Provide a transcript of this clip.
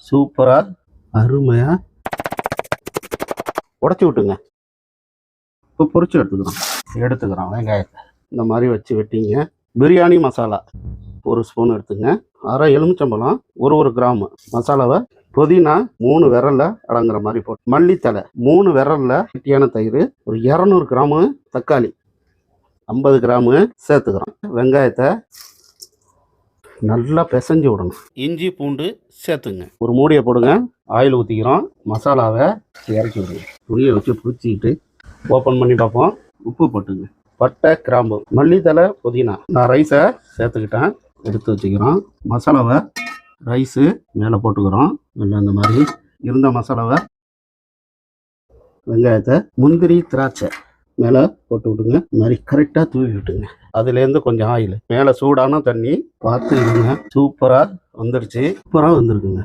சூப்பராக அருமையாக உடச்சி விட்டுங்க. இப்போ பொரிச்சு எடுத்துக்கிறோம் வெங்காயத்தை இந்த மாதிரி வச்சு வெட்டிங்க. பிரியாணி மசாலா 1 ஸ்பூன் எடுத்துங்க. அரை எலுமிச்சம்பழம், ஒரு கிராம் மசாலாவை, புதினா 3 விரல்ல அடங்குற மாதிரி போட்டு, மல்லித்தலை 3 விரல்ல, கெட்டியான தயிர், ஒரு 200 கிராமு தக்காளி, 50 கிராமு சேர்த்துக்கிறோம். வெங்காயத்தை நல்லா பிசைஞ்சு விடணும். இஞ்சி பூண்டு சேர்த்துங்க. ஒரு மூடியை போடுங்க. ஆயில் ஊற்றிக்கிறோம். மசாலாவை இறக்கி விடுங்க. துணியை வச்சு பிடிச்சிக்கிட்டு ஓப்பன் பண்ணி பார்ப்போம். உப்பு போட்டுங்க. பட்டை, கிராம்பு, மல்லித்தலை, புதினா. நான் ரைஸை சேர்த்துக்கிட்டேன், எடுத்து வச்சுக்கிறோம். மசாலாவை ரைஸு மேலே போட்டுக்கிறோம். நல்லா அந்த மாதிரி இருந்த மசாலாவை, வெங்காயத்தை, முந்திரி, திராட்சை மேலே போட்டு விட்டுங்க. இந்த மாதிரி கரெக்டாக தூவி விட்டுங்க. அதுலேருந்து கொஞ்சம் ஆயில் மேலே, சூடான தண்ணி பார்த்து விடுங்க. சூப்பராக வந்துருச்சு. சூப்பராக வந்துருக்குங்க.